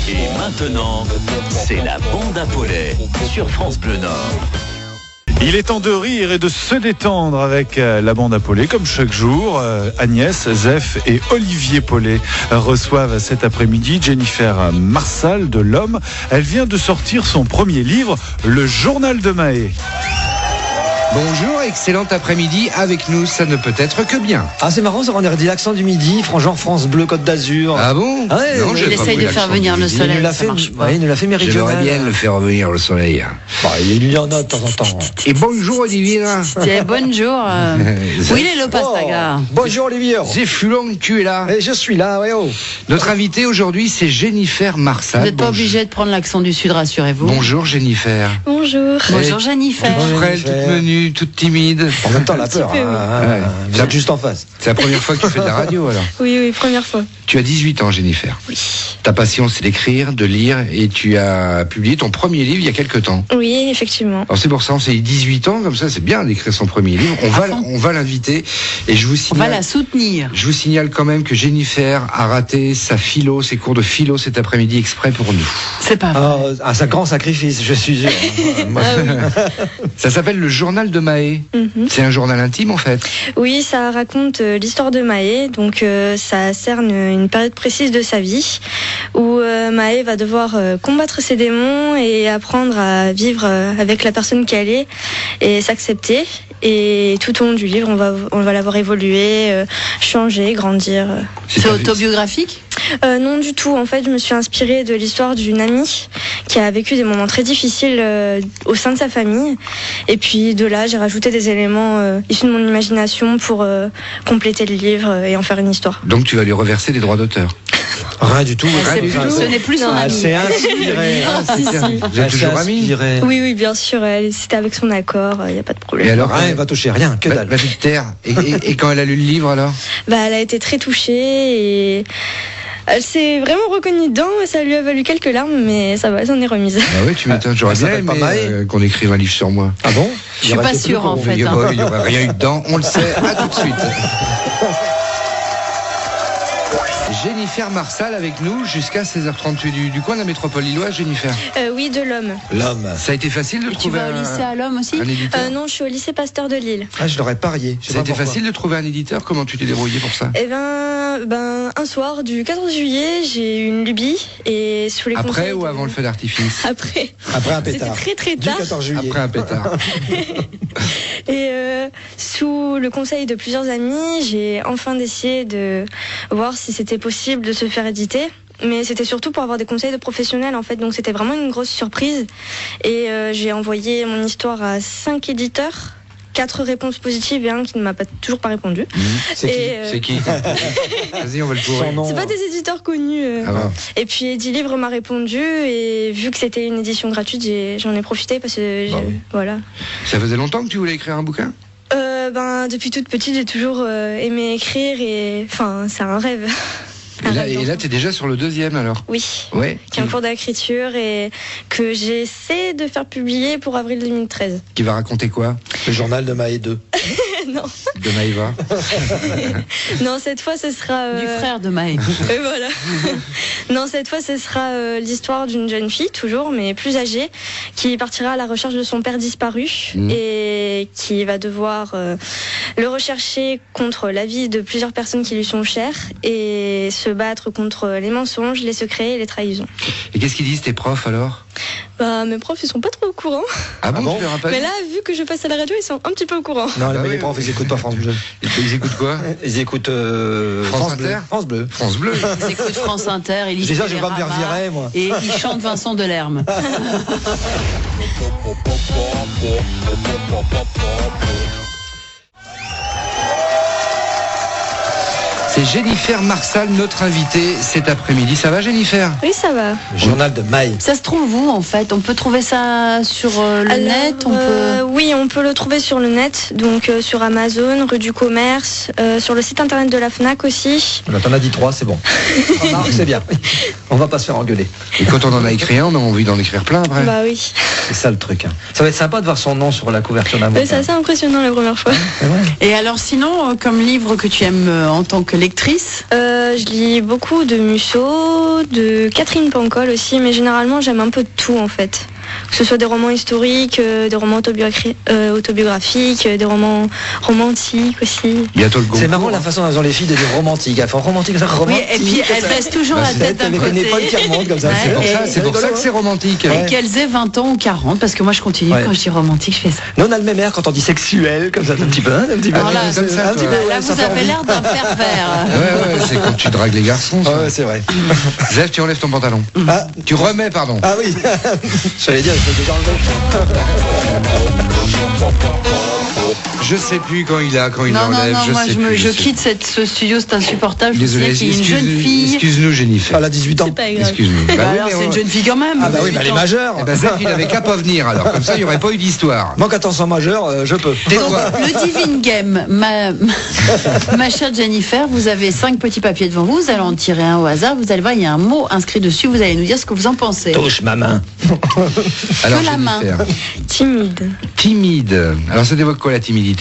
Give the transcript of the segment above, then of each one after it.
Et maintenant, c'est la bande à Paulet sur France Bleu Nord. Il est temps de rire et de se détendre avec la bande à Paulet. Comme chaque jour, Agnès, Zef et Olivier Paulet reçoivent cet après-midi Jennifer Marsal de l'Homme. Elle vient de sortir son premier livre, Le Journal de Mahé. Bonjour, excellent après-midi avec nous, ça ne peut être que bien. Ah, c'est marrant, ça on dirait l'accent du midi, genre France Bleu, Côte d'Azur. Ah bon? Ah ouais, non, il essaye de faire venir le soleil, ça marche pas. Il nous l'a fait méridional. J'aimerais bien le faire revenir le soleil. Bah, il y en a de temps en temps. Et bonjour Olivier. Bonjour. Où il est le pastaga? Bonjour Olivier. Zéphulon, tu es là. Et je suis là, ouais, oh. Notre invité aujourd'hui, c'est Jennifer Marsal. Vous n'êtes pas obligé de prendre l'accent du sud, rassurez-vous. Bonjour Jennifer. Bonjour. Bonjour Jennifer. Toute frêle, toute menue, toute timide. En même temps, la peur. Vous êtes juste en face. C'est la première fois que tu fais de la radio alors? Oui, première fois. Tu as 18 ans, Jennifer. Oui. Ta passion, c'est d'écrire, de lire, et tu as publié ton premier livre il y a quelques temps. Oui, effectivement. Alors c'est pour ça, on s'est dit 18 ans, comme ça, c'est bien d'écrire son premier livre. On va l'inviter, et je vous On signale... va la soutenir. Je vous signale quand même que Jennifer a raté ses cours de philo cet après-midi exprès pour nous. C'est pas vrai. Ah, un grand sacrifice, je suis sûr. Ça s'appelle Le Journal de Mahé. C'est un journal intime en fait. Oui, ça raconte l'histoire de Mahé. Donc, ça cerne une période précise de sa vie où Mahé va devoir combattre ses démons et apprendre à vivre avec la personne qu'elle est et s'accepter. Et tout au long du livre, on va la voir évoluer, changer, grandir. C'est autobiographique ? Non du tout, en fait je me suis inspirée de l'histoire d'une amie qui a vécu des moments très difficiles au sein de sa famille, et puis de là j'ai rajouté des éléments issus de mon imagination pour compléter le livre et en faire une histoire. Donc tu vas lui reverser des droits d'auteur? Rien du tout. Ce n'est plus son ami. C'est inspiré. Vous êtes toujours amis? Oui, bien sûr, c'était avec son accord, il n'y a pas de problème. Et alors, rien, elle va toucher rien, que dalle. Va te taire. Et quand elle a lu le livre alors? Elle a été très touchée et elle s'est vraiment reconnue dedans, ça lui a valu quelques larmes, mais ça va, elle s'en est remise. Ah oui, tu m'étonnes, j'aurais bien aimé qu'on écrive un livre sur moi. Ah bon? Je suis pas sûre en fait. Il n'y aurait rien eu dedans, on le sait, à tout de suite. Jennifer Marsal avec nous jusqu'à 16h30 du coin de la métropole lilloise, Jennifer. Oui, de l'Homme. L'Homme. Ça a été facile de Et tu trouver vas au lycée à l'Homme aussi? un éditeur? Non, je suis au lycée Pasteur de Lille. Ah, je l'aurais parié. Ça a été facile de trouver un éditeur? Comment tu t'es débrouillé pour ça? Eh ben, un soir du 14 juillet, j'ai eu une lubie et sous les Après ou avant le feu d'artifice? Après un pétard. C'était très Du tard. 14 juillet. Après un pétard. Et sous le conseil de plusieurs amis, j'ai enfin décidé de voir si c'était possible de se faire éditer. Mais c'était surtout pour avoir des conseils de professionnels en fait, donc c'était vraiment une grosse surprise. Et j'ai envoyé mon histoire à 5 éditeurs. 4 réponses positives et un qui ne m'a toujours pas répondu. C'est qui Vas-y, on va le trouver. C'est pas des éditeurs connus. Et puis Eddie Livre m'a répondu et vu que c'était une édition gratuite, j'en ai profité parce que voilà. Ça faisait longtemps que tu voulais écrire un bouquin? Depuis toute petite, j'ai toujours aimé écrire et enfin, c'est un rêve. Et là, t'es déjà sur le 2e alors? Oui, ouais. Qui est en cours d'écriture et que j'essaie de faire publier pour avril 2013. Qui va raconter quoi? Le journal de Mahé 2. Non. De Maïva. Non, cette fois, ce sera... Du frère de Mahé. Et voilà. Non, cette fois, ce sera l'histoire d'une jeune fille, toujours, mais plus âgée, qui partira à la recherche de son père disparu et qui va devoir le rechercher contre l'avis de plusieurs personnes qui lui sont chères et se battre contre les mensonges, les secrets et les trahisons. Et qu'est-ce qu'ils disent tes profs alors? Mes profs, ils sont pas trop au courant. Ah bon, tu leur as pas dit? Mais là, vu que je passe à la radio, ils sont un petit peu au courant. Non, mais les profs, ils écoutent pas France Bleu. Ils écoutent quoi? Ils écoutent France Inter. France Bleu. France Bleu. Ils écoutent France Inter. Déjà, je vais pas me faire virer, moi. Et ils chantent Vincent Delerme. C'est Jennifer Marsal, notre invitée cet après-midi. Ça va, Jennifer? Oui, ça va. Le journal de Mahé. Ça se trouve où en fait? On peut trouver ça sur le net? Oui, on peut le trouver sur le net, donc sur Amazon, rue du Commerce, sur le site internet de la FNAC aussi. Là, t'en as dit 3, c'est bon. C'est bien. On va pas se faire engueuler. Et quand on en a écrit un, on a envie d'en écrire plein après. Bah oui. C'est ça le truc. Ça va être sympa de voir son nom sur la couverture d'un C'est assez impressionnant la première fois. Et alors sinon, comme livre que tu aimes en tant que lectrice? Je lis beaucoup de Musso, de Catherine Pancol aussi, mais généralement j'aime un peu de tout en fait. Que ce soit des romans historiques, des romans autobiographiques, des romans romantiques aussi. Bientôt le Goncourt. C'est marrant la façon dont les filles de dire romantique. Elles font romantique, ça, romantique. Oui, et puis elles baissent toujours la tête d'un avec côté. une épaule qui remonte comme ça. Ouais, C'est pour ça que c'est romantique. Et qu'elles aient 20 ans ou 40, parce que moi je continue, Ouais. quand je dis romantique, je fais ça. Nous, on a le même air quand on dit sexuel, comme ça, un petit peu. Un petit peu. Alors là, comme ça, un petit toi. peu, ouais, Là, ça vous fait avez envie. l'air d'un pervers. Ouais, c'est quand tu dragues les garçons. ça. Ouais, c'est vrai. Zef, tu enlèves ton pantalon. Ah, Tu remets, pardon. ah oui. J'allais dire, je fais déjà enlever. Je sais plus quand il Non, l'enlève. non, moi sais plus, je sais quitte ce studio, c'est insupportable. Désolé, Je sais qu'il y a une jeune fille. excuse-nous, Jennifer. Elle a 18 ans. C'est pas grave. Excuse-nous. Bah Bah oui, alors, mais c'est on- une jeune fille quand même. Ah bah oui, mais elle est majeure. Eh ben, Zef, il avait qu'à pas venir alors. Comme ça, il n'y aurait pas eu d'histoire. Moi, quand on sent majeur, je peux. Tais-toi. Le Divine Game, ma chère Jennifer, vous avez 5 petits papiers devant vous, vous allez en tirer un au hasard, vous allez voir, il y a un mot inscrit dessus, vous allez nous dire ce que vous en pensez. Touche ma main. Alors, la main. Jennifer. Timide. Timide. Alors, ça évoque quoi la timidité?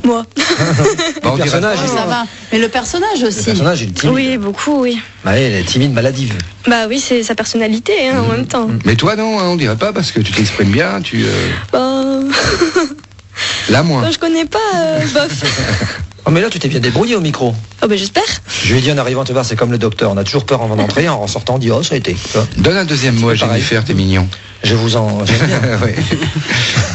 Moi. Bah, on dirait- personnage, Oh, ça va. Mais le personnage Le aussi. personnage, il est timide. Oui, beaucoup, oui. Bah, elle est timide, maladive. Bah oui, c'est sa personnalité en même temps. Mais toi, non, hein, on dirait pas parce que tu t'exprimes bien. Bah, Là, moins. je connais pas, bof. Oh, mais là, tu t'es bien débrouillé au micro. Oh bah j'espère. Je lui ai dit en arrivant, tu vois, c'est comme le docteur. On a toujours peur avant d'entrer. En sortant, on dit, oh, ça a été. Tu vois. Donne un deuxième mot à C'est pareil. Jennifer, t'es mignon. Je vous en. J'aime bien. Ouais.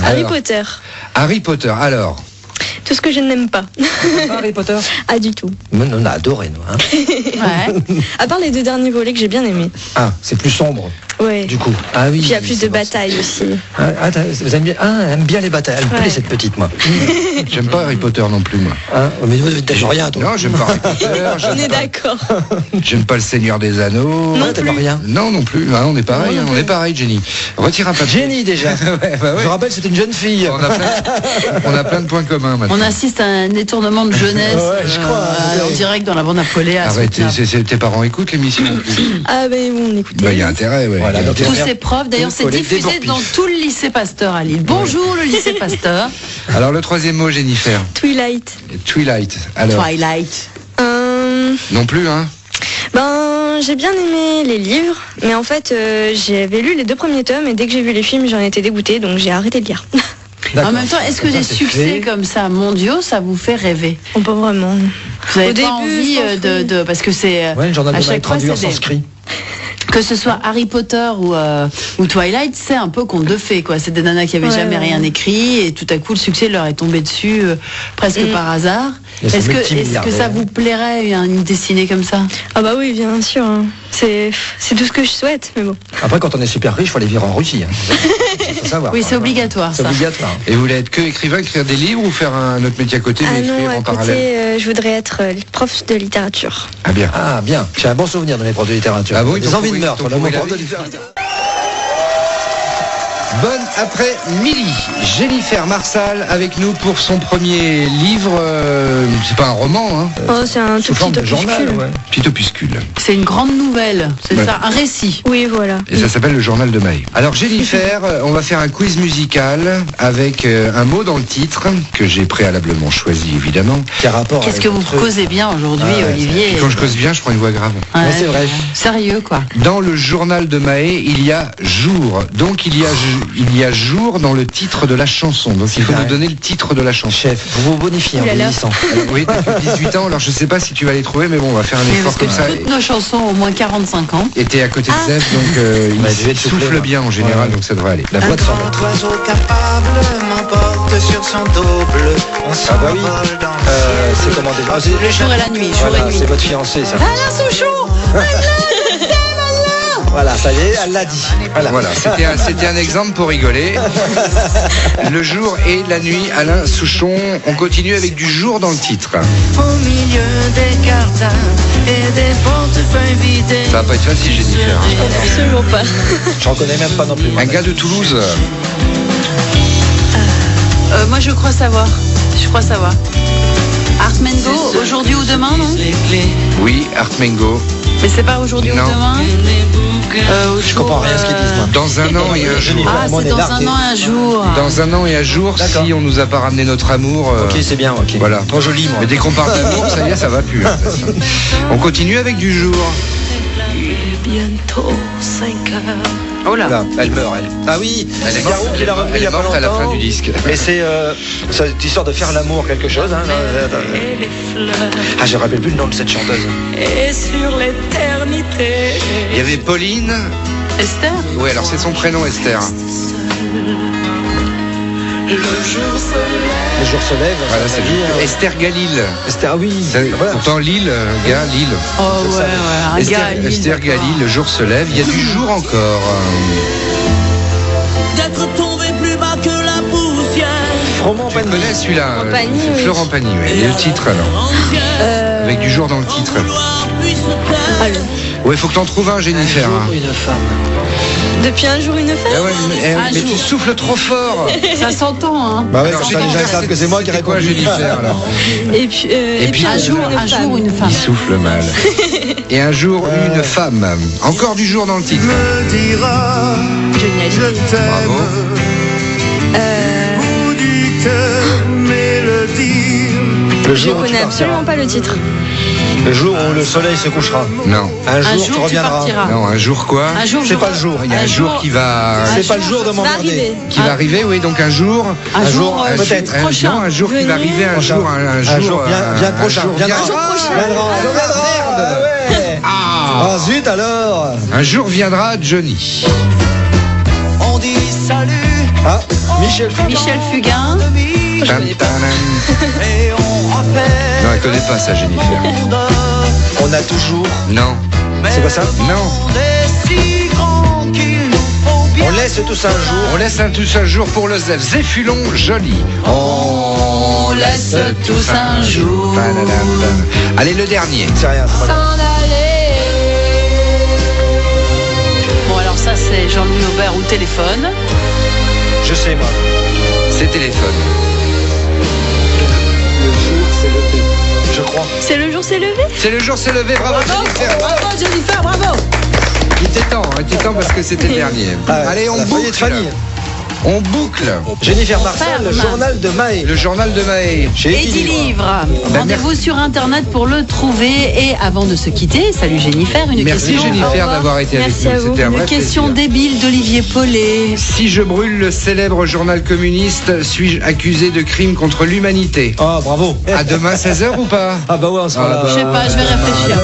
Harry Alors, Potter. Harry Potter. Alors, Tout ce que je n'aime pas. Harry Potter. Ah du tout. Nous, on a adoré, nous. Hein. Ouais. À part les 2 derniers volets que j'ai bien aimés. Ah, c'est plus sombre, Ouais. du coup. Ah oui. Puis il y a plus c'est de bon, batailles aussi. vous aimez bien. Ah, elle aime bien les batailles. Elle me plaît, Ouais. cette petite, moi. j'aime pas Harry Potter non plus, moi. Hein, mais vous t'aimes rien, toi. Non, j'aime pas Harry Potter. On est J'aime pas, d'accord. j'aime pas le Seigneur des Anneaux. Non Ouais, t'aimes plus. rien. Non, non plus. Ah, on est pareil. Non, non On est plus. pareil, Jenny. Retire un papier. Jenny, déjà. Ouais, bah ouais. Je rappelle, c'était une jeune fille. On a plein de points communs maintenant. On assiste à un détournement de jeunesse Ouais, je crois. en direct dans la bande appelée à Arrêtez, tes parents écoute l'émission. Ah bah bon, écoutez. Bah, il y a intérêt, ouais. Voilà, Il y a donc, intérêt. tous ces profs. D'ailleurs, c'est Collègue des diffusé Bourpis. dans tout le lycée Pasteur à Lille. Bonjour le lycée Pasteur. Alors, le troisième mot, Jennifer. Twilight. Twilight. Alors, Twilight. non plus, hein. Ben, j'ai bien aimé les livres, mais en fait, j'avais lu les 2 premiers tomes et dès que j'ai vu les films, j'en étais dégoûtée, donc j'ai arrêté de lire. D'accord. En même temps, est-ce que Comme ça, des c'est succès fait. comme ça mondiaux, ça vous fait rêver? Oh, pas vraiment. Vous n'avez Au pas début, envie je pense, oui. parce que c'est Ouais, le journal à de Mike chaque fois traduit en c'est des- sanskrit. que ce soit Harry Potter ou Twilight, c'est un peu conte de fées, quoi. C'est des nanas qui avaient Ouais, jamais ouais. rien écrit et tout à coup le succès leur est tombé dessus presque par hasard. Ils sont Est-ce que ça multimilliardaires. vous plairait une dessinée comme ça? Ah bah oui, bien sûr. Hein. C'est tout ce que je souhaite, mais bon. Après, quand on est super riche, il faut aller vivre en Russie. Hein. Faut savoir. Oui, c'est obligatoire C'est ça. obligatoire. Et vous voulez être que écrivain, écrire des livres ou faire un autre métier à côté, Ah mais non, écrire à en côté, parallèle? je voudrais être prof de littérature. Ah bien. Ah, bien. J'ai un bon souvenir de mes profs de littérature. Ah bon, ils des t'ont envies de pourri- meurtre. t'ont là, mon pourri la prof de vie. littérature. Bonne après-midi. Jennifer Marsal avec nous pour son premier livre. C'est pas un roman, hein. Oh, c'est un Sous tout forme petit de journal, opuscule. ouais. Petit opuscule. C'est une grande nouvelle, c'est Ouais. ça, un récit. Oui, voilà. Et ça s'appelle le journal de Maë. Alors Jennifer, on va faire un quiz musical avec un mot dans le titre que j'ai préalablement choisi évidemment. Quel rapport Qu'est-ce avec que vous le truc causez bien aujourd'hui, Ah ouais, Olivier? Et quand je cause bien, je prends une voix grave. Ouais, c'est vrai. Sérieux, quoi. Dans le journal de Maë, il y a jour. Donc il y a jour dans le titre de la chanson. Donc il faut vrai. nous donner le titre de la chanson. Chef, vous vous bonifiez en Ouh là là. vieillissant. Alors, oui, t'as que 18 ans, alors je sais pas si tu vas les trouver, mais bon, on va faire un Mais effort parce que comme ça. toutes nos chansons ont au moins 45 ans. Et t'es à côté de Ah. Zef, donc Ouais, je vais il te souffler, souffle moi. bien en général, Ouais. donc ça devrait aller. La voix de son Un oiseau capable m'emporte sur son dos bleu. On Ah bah oui. s'envole dans le C'est comment déjà Le jour et la nuit, jour Voilà, et nuit. c'est votre fiancé, ça. Alain Souchon. Voilà, ça y est, elle l'a dit. Voilà, c'était un exemple pour rigoler. Le jour et la nuit, Alain Souchon. On continue avec du jour dans le titre. au milieu des cartons et des portefeuilles vidés. Ça va pas être facile, Jennifer. Absolument pas. Je reconnais même pas non plus. Un gars de Toulouse. Moi, je crois savoir. Art Mengo, aujourd'hui ou demain, non? Les clés Oui, Art Mengo. Mais c'est pas aujourd'hui ou Non. demain Je comprends rien à ce qu'ils disent, moi. Dans un an et un jour. Ah, c'est dans un an et un jour. Dans un an et un jour, D'accord. si on nous a pas ramené notre amour. Ok, c'est bien, ok. Voilà. Trop joli, moi. Mais dès qu'on parle d'amour, ça y est, ça va plus. Hein. On continue avec du jour. Bientôt 5 heures. Oh là. Là, elle meurt, elle. Ah oui, Elle est c'est Garou morte, qui l'a repris il y elle a est pas morte à la fin longtemps. du disque. Mais c'est cette histoire de faire l'amour, quelque chose. Hein. Et les fleurs. Ah, je ne rappelle plus le nom de cette chanteuse. Et sur l'éternité. Il y avait Pauline. Esther. Oui, alors c'est son prénom, Esther. Le jour se lève. Le jour se lève. Voilà, c'est c'est la vie. Hein. Esther Galil. Ah oui, voilà. Pourtant, Lille, gars, Lille. Oh ouais, ouais. Un Esther, gars à Lille, Esther d'accord. Galil, le jour se lève. Il y a du jour encore. D'être tombé plus bas que la poussière. Froment Tu le connais celui-là Florent Pagny, c'est oui. Florent Pagny, oui. Et le titre alors. Avec du jour dans le titre. Allô. Ouais, il faut que t'en trouves un, Jennifer. hein. Une femme. Depuis un jour, une femme. Ah ouais, mais jour. tu souffles trop fort. Ça s'entend, hein. Bah ouais, Alors, comme ça, les Jennifer, gens savent que c'est moi qui c'était quoi, réponds. Jennifer alors Et puis Un jour, une femme. Il souffle mal. Et un jour, une femme. Encore du jour dans le titre. Johnny Hallyday. Bravo. Le Je jour où tu connais partiras. absolument pas le titre. Le jour où le soleil se couchera. Non. Un jour, Un tu jour, tu reviendras. partiras. Non, un jour quoi Un jour, C'est pas le jour. Il y a un jour qui va... C'est pas le jour de Va m'emmerder. arriver. Qui va arriver, oui, donc un jour... Un jour, peut-être. prochain. Non, un jour qui va arriver, un jour... Un jour bien prochain. viendra. Ouais. Ah zut alors. Un jour viendra Johnny. On dit salut. Ah, Michel Fugain. Michel Fugain. Tam, tam. Et on rappelle. Non, elle connaît pas ça, Jennifer. On a toujours. Non. C'est quoi ça? Non. Si grand qu'il nous faut bien. On laisse tous un jour. On laisse un tous un jour pour le Zef. Zéphulon joli. On laisse tous un jour. Tadadam. Allez, le dernier. C'est rien, c'est pas grave. S'en aller. Bon, alors ça, c'est Jean-Louis Aubert au téléphone. Je sais moi. C'est téléphone. Le jour s'est levé. Je crois. C'est le jour s'est levé. C'est le jour s'est levé. Bravo, Jennifer. Bravo, Jennifer, bravo. Il était temps parce que c'était le dernier. Ah, Allez, on la feuille de boucle. Fanny. On boucle. Jennifer Marcel, le ferme. journal de Maë. Le journal de Maë. Chez Eddie Livre. Rendez-vous sur Internet pour le trouver. Et avant de se quitter, salut Jennifer, une Merci question. Jennifer d'avoir été Merci avec à nous. vous. C'était un Une vrai question plaisir. débile d'Olivier Paulet. Si je brûle le célèbre journal communiste, suis-je accusé de crime contre l'humanité? Ah bravo. À demain 16h ou pas? Ah bah ouais, on sera Ah là. bah, Je sais pas, je vais réfléchir.